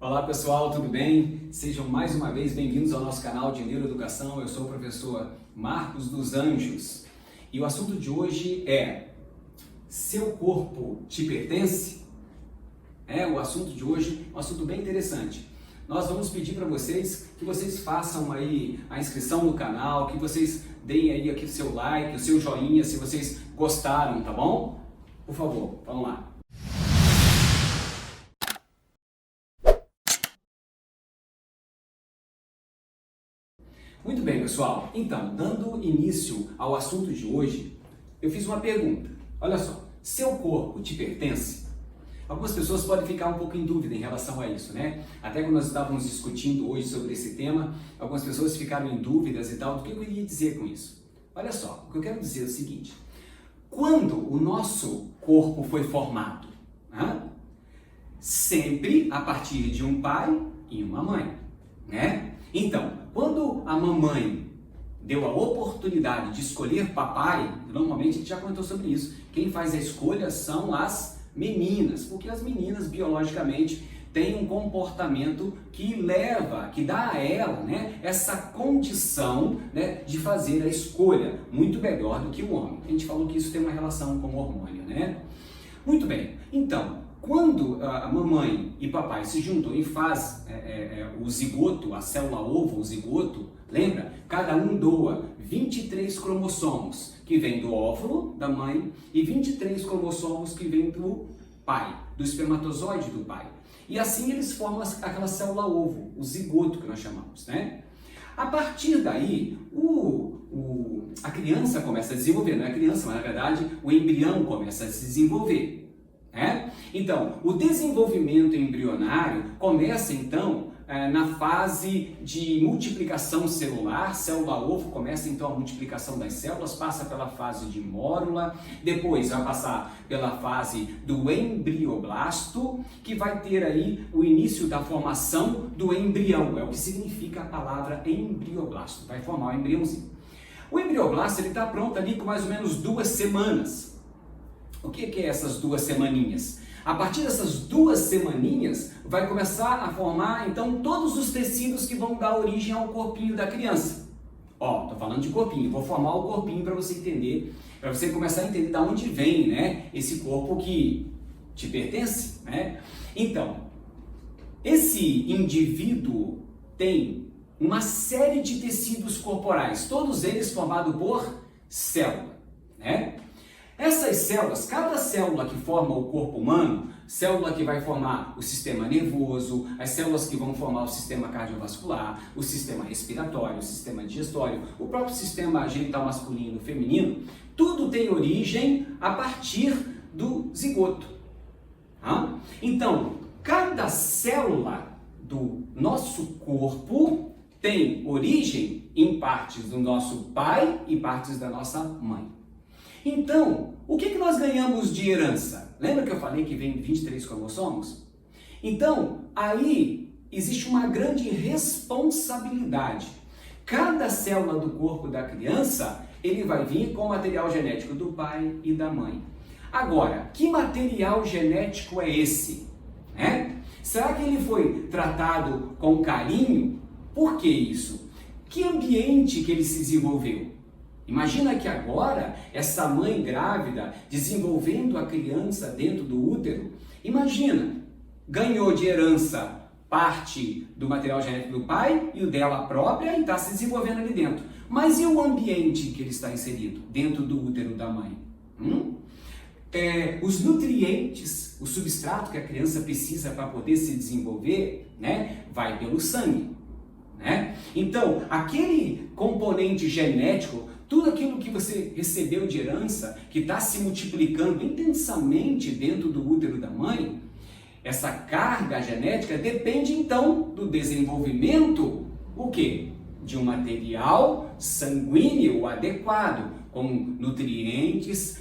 Olá pessoal, tudo bem? Sejam mais uma vez bem-vindos ao nosso canal de Neuroeducação. Eu sou o professor Marcos dos Anjos e o assunto de hoje é: seu corpo te pertence? O assunto de hoje é um assunto bem interessante. Nós vamos pedir para vocês que vocês façam aí a inscrição no canal, que vocês deem aí aqui o seu like, o seu joinha se vocês gostaram, tá bom? Por favor, vamos lá. Muito bem, pessoal. Então, dando início ao assunto de hoje, eu fiz uma pergunta. Olha só, seu corpo te pertence? Algumas pessoas podem ficar um pouco em dúvida em relação a isso, né? Até quando nós estávamos discutindo hoje sobre esse tema, algumas pessoas ficaram em dúvidas e tal. Do que eu queria dizer com isso? Olha só, o que eu quero dizer é o seguinte: quando o nosso corpo foi formado? Sempre a partir de um pai e uma mãe, né? Então, quando a mamãe deu a oportunidade de escolher papai, normalmente a gente já comentou sobre isso, quem faz a escolha são as meninas, porque as meninas biologicamente têm um comportamento que dá a ela, né, essa condição, né, de fazer a escolha muito melhor do que o homem. A gente falou que isso tem uma relação com o hormônio, né? Muito bem, então, quando a mamãe e papai se juntam e faz o zigoto, a célula ovo, o zigoto, lembra? Cada um doa 23 cromossomos que vem do óvulo da mãe e 23 cromossomos que vem do pai, do espermatozoide do pai. E assim eles formam aquela célula ovo, o zigoto que nós chamamos, né? A partir daí, a criança começa a desenvolver, não é a criança, mas na verdade o embrião começa a se desenvolver. Então, o desenvolvimento embrionário começa então na fase de multiplicação celular. Célula-ovo começa então a multiplicação das células, passa pela fase de mórula, depois vai passar pela fase do embrioblasto, que vai ter aí o início da formação do embrião, é o que significa a palavra embrioblasto, vai formar o embriãozinho. O embrioblasto está pronto ali com mais ou menos 2 semanas. O que é essas 2 semaninhas? A partir dessas 2 semaninhas, vai começar a formar, então, todos os tecidos que vão dar origem ao corpinho da criança. Tô falando de corpinho, vou formar o corpinho para você entender, para você começar a entender de onde vem, né, esse corpo que te pertence, né? Então, esse indivíduo tem uma série de tecidos corporais, todos eles formados por célula, né? Essas células, cada célula que forma o corpo humano, célula que vai formar o sistema nervoso, as células que vão formar o sistema cardiovascular, o sistema respiratório, o sistema digestório, o próprio sistema genital masculino e feminino, tudo tem origem a partir do zigoto. Então, cada célula do nosso corpo tem origem em partes do nosso pai e partes da nossa mãe. Então, o que nós ganhamos de herança? Lembra que eu falei que vem 23 cromossomos? Então, aí existe uma grande responsabilidade. Cada célula do corpo da criança, ele vai vir com o material genético do pai e da mãe. Agora, que material genético é esse? Será que ele foi tratado com carinho? Por que isso? Que ambiente que ele se desenvolveu? Imagina que agora, essa mãe grávida, desenvolvendo a criança dentro do útero, imagina, ganhou de herança parte do material genético do pai e o dela própria e está se desenvolvendo ali dentro. Mas e o ambiente que ele está inserido dentro do útero da mãe? Os nutrientes, o substrato que a criança precisa para poder se desenvolver, né, vai pelo sangue. Então, aquele componente genético, tudo aquilo que você recebeu de herança, que está se multiplicando intensamente dentro do útero da mãe, essa carga genética depende então do desenvolvimento, o quê? De um material sanguíneo adequado, com nutrientes,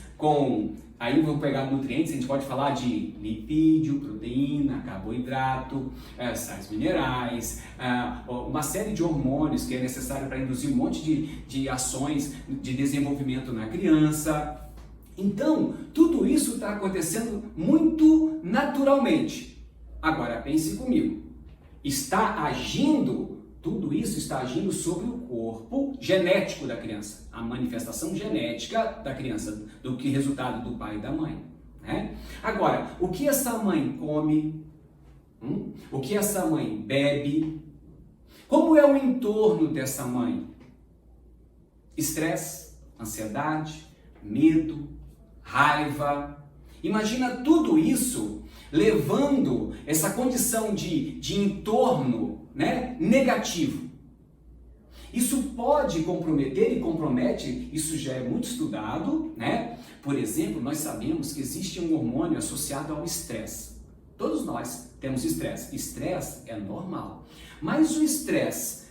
aí vou pegar nutrientes, a gente pode falar de lipídio, proteína, carboidrato, sais minerais, uma série de hormônios que é necessário para induzir um monte de ações de desenvolvimento na criança. Então, tudo isso está acontecendo muito naturalmente. Agora, pense comigo. está agindo, tudo isso está agindo sobre o corpo genético da criança, a manifestação genética da criança, do que resultado do pai e da mãe, né? Agora, o que essa mãe come? O que essa mãe bebe? Como é o entorno dessa mãe? Estresse, ansiedade, medo, raiva. Imagina tudo isso levando essa condição de entorno, né, negativo. Isso pode comprometer e compromete, isso já é muito estudado, né? Por exemplo, nós sabemos que existe um hormônio associado ao estresse. Todos nós temos estresse. Estresse é normal. Mas o estresse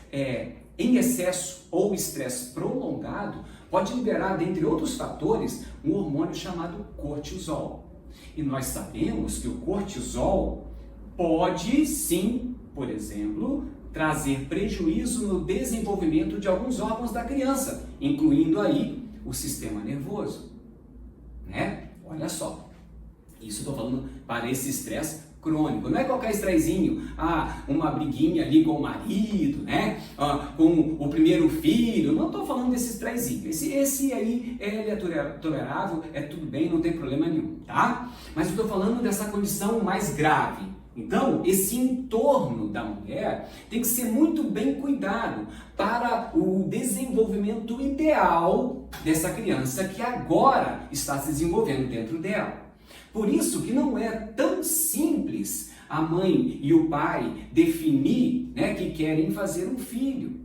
em excesso ou estresse prolongado pode liberar, dentre outros fatores, um hormônio chamado cortisol. E nós sabemos que o cortisol pode sim, por exemplo, trazer prejuízo no desenvolvimento de alguns órgãos da criança, incluindo aí o sistema nervoso, né? Olha só, isso estou falando para esse estresse crônico, não é qualquer estressinho, uma briguinha ali com o marido, né? Com o primeiro filho, não estou falando desse estressinho, esse aí ele é tolerável, é tudo bem, não tem problema nenhum, tá? Mas eu estou falando dessa condição mais grave. Então, esse entorno da mulher tem que ser muito bem cuidado para o desenvolvimento ideal dessa criança que agora está se desenvolvendo dentro dela. Por isso que não é tão simples a mãe e o pai definir, né, que querem fazer um filho.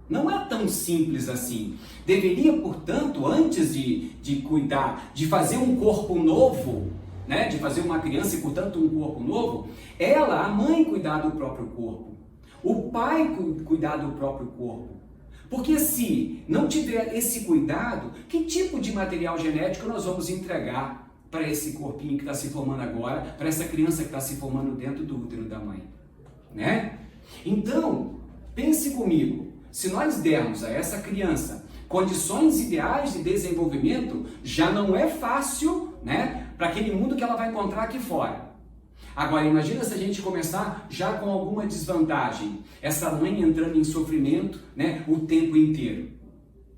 Não é tão simples assim. Deveria, portanto, antes de cuidar, de fazer um corpo novo, né, de fazer uma criança e, portanto, um corpo novo, ela, a mãe, cuidar do próprio corpo. O pai cuidar do próprio corpo. Porque se não tiver esse cuidado, que tipo de material genético nós vamos entregar para esse corpinho que está se formando agora, para essa criança que está se formando dentro do útero da mãe, né? Então, pense comigo, se nós dermos a essa criança condições ideais de desenvolvimento, já não é fácil, né, para aquele mundo que ela vai encontrar aqui fora. Agora, imagina se a gente começar já com alguma desvantagem, essa mãe entrando em sofrimento, né, o tempo inteiro,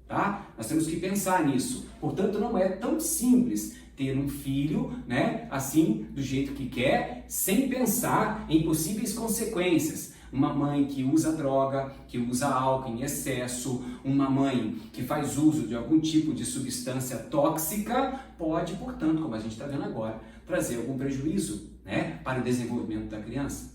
tá? Nós temos que pensar nisso. Portanto, não é tão simples ter um filho, né, assim, do jeito que quer, sem pensar em possíveis consequências. Uma mãe que usa droga, que usa álcool em excesso, uma mãe que faz uso de algum tipo de substância tóxica, pode, portanto, como a gente está vendo agora, trazer algum prejuízo, né, para o desenvolvimento da criança.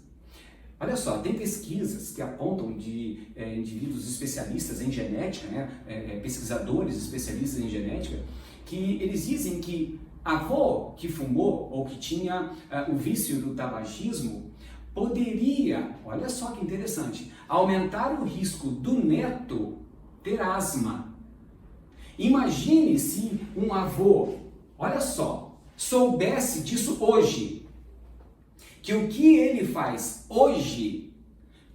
Olha só, tem pesquisas que apontam de indivíduos especialistas em genética, né, pesquisadores especialistas em genética, que eles dizem que avô que fumou ou que tinha o vício do tabagismo poderia, olha só que interessante, aumentar o risco do neto ter asma. Imagine se um avô, olha só, soubesse disso hoje, que o que ele faz hoje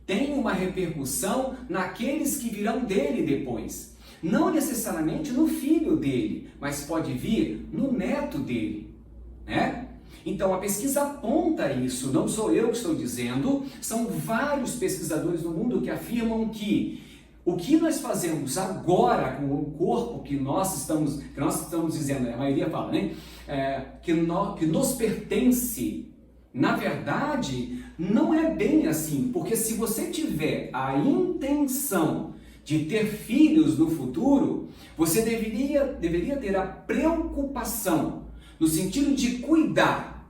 tem uma repercussão naqueles que virão dele depois. Não necessariamente no filho dele, mas pode vir no neto dele, né? Então a pesquisa aponta isso, não sou eu que estou dizendo, são vários pesquisadores no mundo que afirmam que o que nós fazemos agora com o corpo que nós estamos dizendo, a maioria fala, né? Que nos pertence, na verdade, não é bem assim, porque se você tiver a intenção de ter filhos no futuro, você deveria ter a preocupação, no sentido de cuidar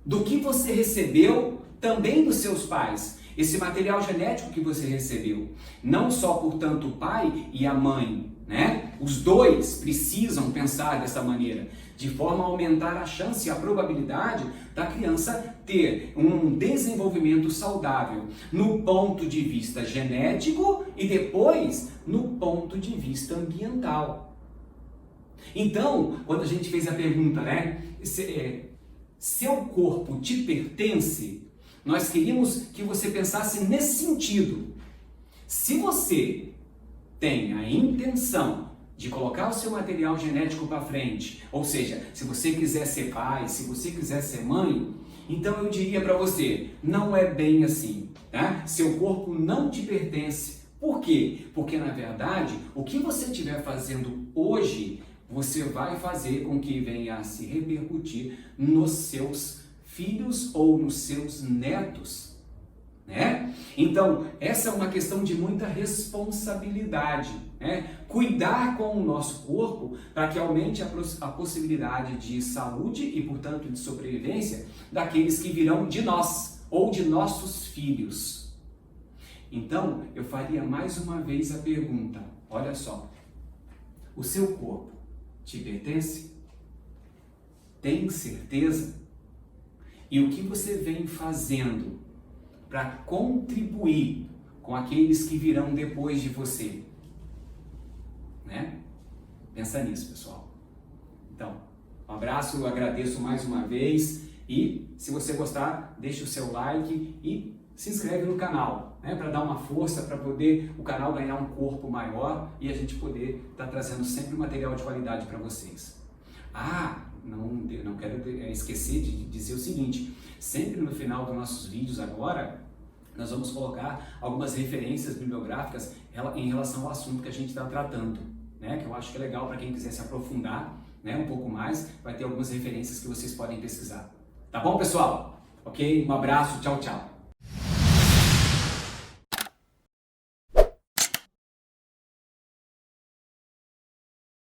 do que você recebeu também dos seus pais, esse material genético que você recebeu. Não só, portanto, o pai e a mãe, né? Os dois precisam pensar dessa maneira, de forma a aumentar a chance e a probabilidade da criança ter um desenvolvimento saudável no ponto de vista genético e depois no ponto de vista ambiental. Então, quando a gente fez a pergunta, né? Seu corpo te pertence? Nós queríamos que você pensasse nesse sentido. Se você tem a intenção de colocar o seu material genético para frente, ou seja, se você quiser ser pai, se você quiser ser mãe, Então eu diria para você, não é bem assim, tá? Seu corpo não te pertence. Por quê? Porque na verdade, o que você estiver fazendo hoje, você vai fazer com que venha a se repercutir nos seus filhos ou nos seus netos, né? Então, essa é uma questão de muita responsabilidade, né? Cuidar com o nosso corpo para que aumente a possibilidade de saúde e, portanto, de sobrevivência daqueles que virão de nós ou de nossos filhos. Então, eu faria mais uma vez a pergunta, olha só, o seu corpo te pertence? Tem certeza? E o que você vem fazendo para contribuir com aqueles que virão depois de você? Né? Pensa nisso, pessoal. Então, um abraço, eu agradeço mais uma vez e se você gostar, deixa o seu like e se inscreve no canal, né? Para dar uma força, para poder o canal ganhar um corpo maior e a gente poder estar trazendo sempre material de qualidade para vocês. Não quero esquecer de dizer o seguinte, sempre no final dos nossos vídeos agora, nós vamos colocar algumas referências bibliográficas em relação ao assunto que a gente está tratando, né? Que eu acho que é legal para quem quiser se aprofundar, né, um pouco mais, vai ter algumas referências que vocês podem pesquisar. Tá bom, pessoal? Ok? Um abraço, tchau, tchau.